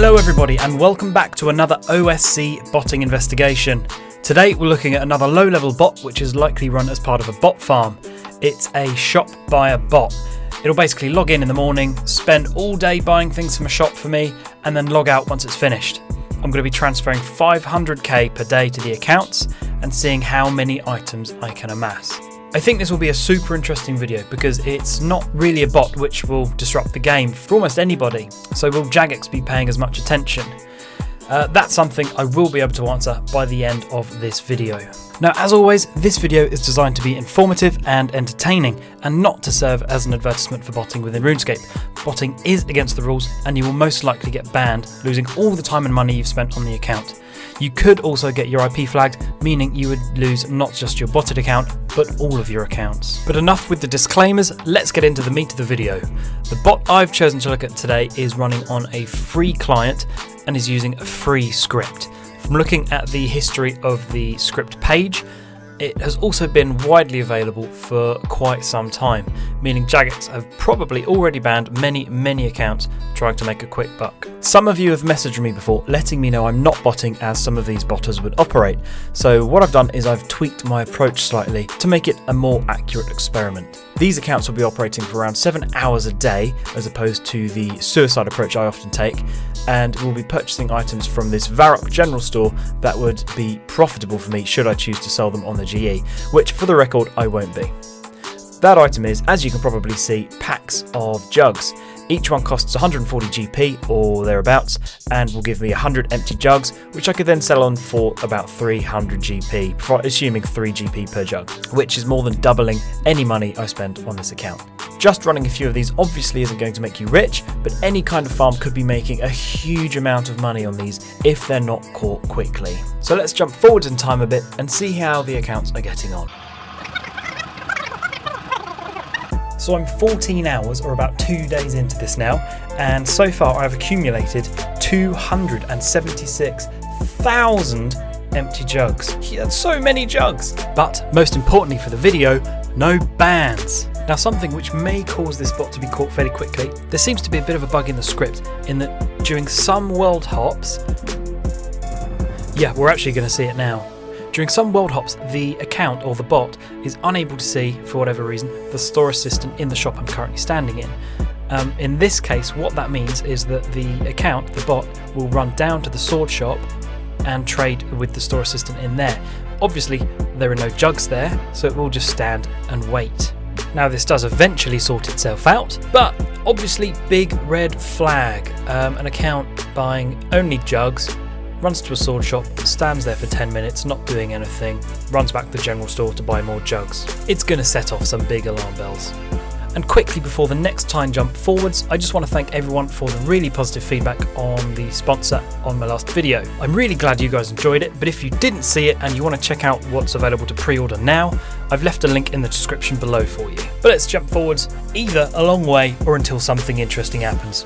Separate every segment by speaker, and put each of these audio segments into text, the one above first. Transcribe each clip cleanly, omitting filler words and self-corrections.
Speaker 1: Hello everybody and welcome back to another OSC botting investigation. Today we're looking at another low-level bot which is likely run as part of a bot farm. It's a shop by a bot. It'll basically log in the morning, spend all day buying things from a shop for me, and then log out once it's finished. I'm going to be transferring 500k per day to the accounts and seeing how many items I can amass. I think this will be a super interesting video because it's not really a bot which will disrupt the game for almost anybody. So will Jagex be paying as much attention? That's something I will be able to answer by the end of this video. Now, as always, this video is designed to be informative and entertaining and not to serve as an advertisement for botting within RuneScape. Botting is against the rules and you will most likely get banned, losing all the time and money you've spent on the account. You could also get your IP flagged, meaning you would lose not just your botted account, but all of your accounts. But enough with the disclaimers, let's get into the meat of the video. The bot I've chosen to look at today is running on a free client and is using a free script. From looking at the history of the script page, it has also been widely available for quite some time, meaning Jagex have probably already banned many accounts trying to make a quick buck. Some of you have messaged me before letting me know I'm not botting as some of these botters would operate, so what I've done is I've tweaked my approach slightly to make it a more accurate experiment. These accounts will be operating for around 7 hours a day as opposed to the suicide approach I often take, and we'll be purchasing items from this Varrock general store that would be profitable for me should I choose to sell them on the GE, which for the record I won't be. That item is, as you can probably see, packs of jugs. Each one costs 140 GP or thereabouts and will give me 100 empty jugs, which I could then sell on for about 300 GP, assuming 3 GP per jug, which is more than doubling any money I spent on this account. Just running a few of these obviously isn't going to make you rich, but any kind of farm could be making a huge amount of money on these if they're not caught quickly. So let's jump forward in time a bit and see how the accounts are getting on. So I'm 14 hours or about 2 days into this now, and so far I've accumulated 276,000 empty jugs. That's so many jugs! But most importantly for the video, no bans. Now, something which may cause this bot to be caught fairly quickly, there seems to be a bit of a bug in the script in that during some world hops, yeah, we're actually going to see it now. During some world hops, the account or the bot is unable to see, for whatever reason, the store assistant in the shop I'm currently standing in. In this case, what that means is that the account, the bot, will run down to the sword shop and trade with the store assistant in there. Obviously, there are no jugs there, so it will just stand and wait. Now, this does eventually sort itself out, but obviously big red flag. An account buying only jugs, runs to a sword shop, stands there for 10 minutes, not doing anything, runs back to the general store to buy more jugs. It's going to set off some big alarm bells. And quickly before the next time jump forwards, I just want to thank everyone for the really positive feedback on the sponsor on my last video. I'm really glad you guys enjoyed it, but if you didn't see it and you want to check out what's available to pre-order now, I've left a link in the description below for you. But let's jump forwards, either a long way or until something interesting happens.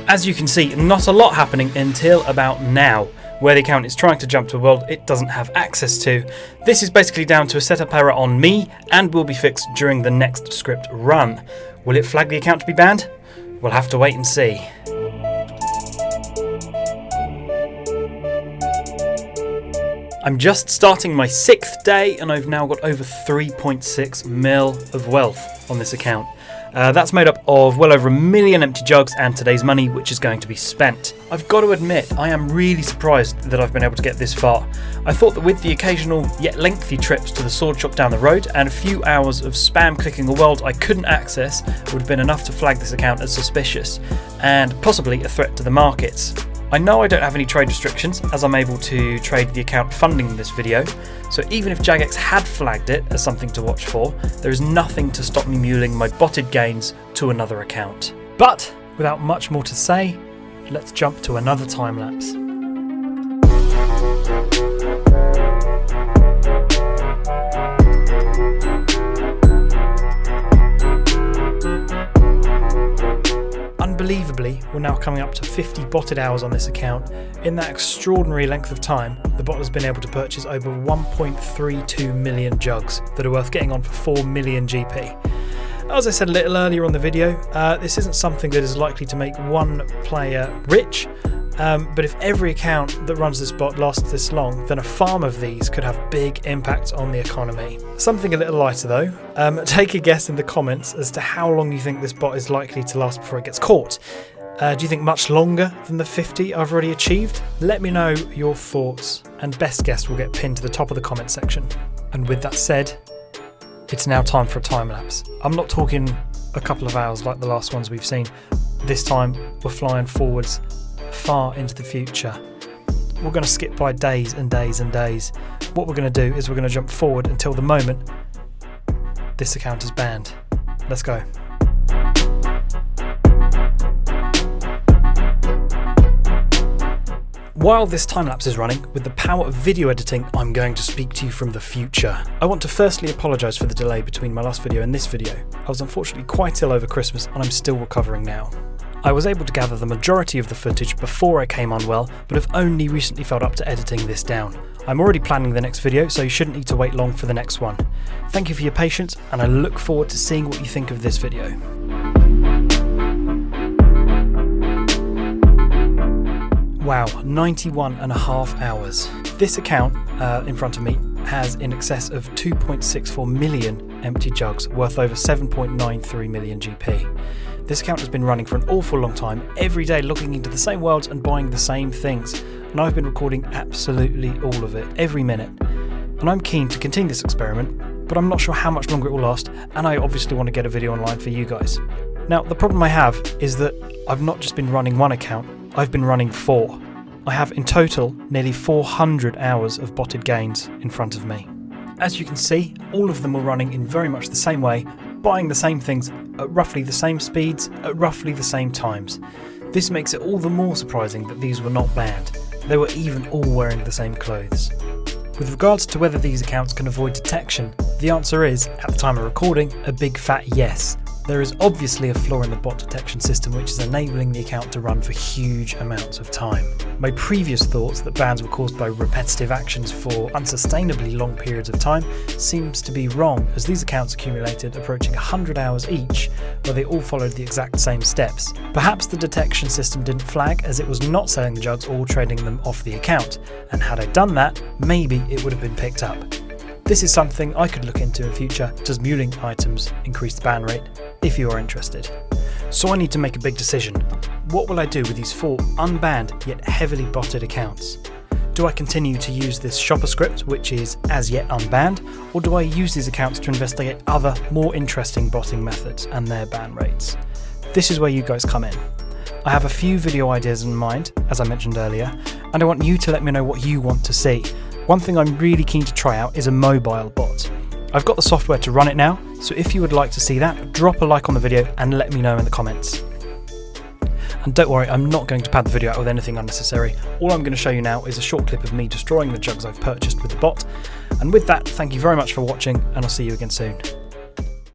Speaker 1: As you can see, not a lot happening until about now, where the account is trying to jump to a world it doesn't have access to. This is basically down to a setup error on me and will be fixed during the next script run. Will it flag the account to be banned? We'll have to wait and see. I'm just starting my 6th day and I've now got over 3.6 mil of wealth on this account. That's made up of well over 1 million empty jugs and today's money, which is going to be spent. I've got to admit, I am really surprised that I've been able to get this far. I thought that with the occasional yet lengthy trips to the sword shop down the road and a few hours of spam clicking a world I couldn't access would have been enough to flag this account as suspicious and possibly a threat to the markets. I know I don't have any trade restrictions as I'm able to trade the account funding this video, so even if Jagex had flagged it as something to watch for, there is nothing to stop me muling my botted gains to another account. But without much more to say, let's jump to another time lapse. Unbelievably, we're now coming up to 50 botted hours on this account. In that extraordinary length of time, the bot has been able to purchase over 1.32 million jugs that are worth getting on for 4 million GP. As I said a little earlier on the video, this isn't something that is likely to make one player rich, but if every account that runs this bot lasts this long, then a farm of these could have big impact on the economy. Something a little lighter though, take a guess in the comments as to how long you think this bot is likely to last before it gets caught. Do you think much longer than the 50 I've already achieved? Let me know your thoughts, and best guess will get pinned to the top of the comment section. And with that said, it's now time for a time lapse. I'm not talking a couple of hours like the last ones we've seen. This time we're flying forwards far into the future. We're going to skip by days and days and days. What we're going to do is we're going to jump forward until the moment this account is banned. Let's go. While this time-lapse is running, with the power of video editing, I'm going to speak to you from the future. I want to firstly apologise for the delay between my last video and this video. I was unfortunately quite ill over Christmas and I'm still recovering now. I was able to gather the majority of the footage before I came unwell, but have only recently felt up to editing this down. I'm already planning the next video, so you shouldn't need to wait long for the next one. Thank you for your patience, and I look forward to seeing what you think of this video. Wow, 91.5 hours. This account in front of me has in excess of 2.64 million empty jugs, worth over 7.93 million GP. This account has been running for an awful long time, every day looking into the same worlds and buying the same things, and I've been recording absolutely all of it, every minute. And I'm keen to continue this experiment, but I'm not sure how much longer it will last, and I obviously want to get a video online for you guys. Now, the problem I have is that I've not just been running one account, I've been running 4. I have in total nearly 400 hours of botted gains in front of me. As you can see, all of them were running in very much the same way, buying the same things at roughly the same speeds, at roughly the same times. This makes it all the more surprising that these were not banned. They were even all wearing the same clothes. With regards to whether these accounts can avoid detection, the answer is, at the time of recording, a big fat yes. There is obviously a flaw in the bot detection system which is enabling the account to run for huge amounts of time. My previous thoughts that bans were caused by repetitive actions for unsustainably long periods of time seems to be wrong, as these accounts accumulated approaching 100 hours each, where they all followed the exact same steps. Perhaps the detection system didn't flag as it was not selling the jugs or trading them off the account, and had I done that, maybe it would have been picked up. This is something I could look into in future. Does muling items increase the ban rate? If you are interested. So I need to make a big decision. What will I do with these 4 unbanned yet heavily botted accounts? Do I continue to use this shopper script, which is as yet unbanned, or do I use these accounts to investigate other, more interesting botting methods and their ban rates? This is where you guys come in. I have a few video ideas in mind, as I mentioned earlier, and I want you to let me know what you want to see. One thing I'm really keen to try out is a mobile bot. I've got the software to run it now, so if you would like to see that, drop a like on the video and let me know in the comments. And don't worry, I'm not going to pad the video out with anything unnecessary. All I'm going to show you now is a short clip of me destroying the jugs I've purchased with the bot. And with that, thank you very much for watching, and I'll see you again soon.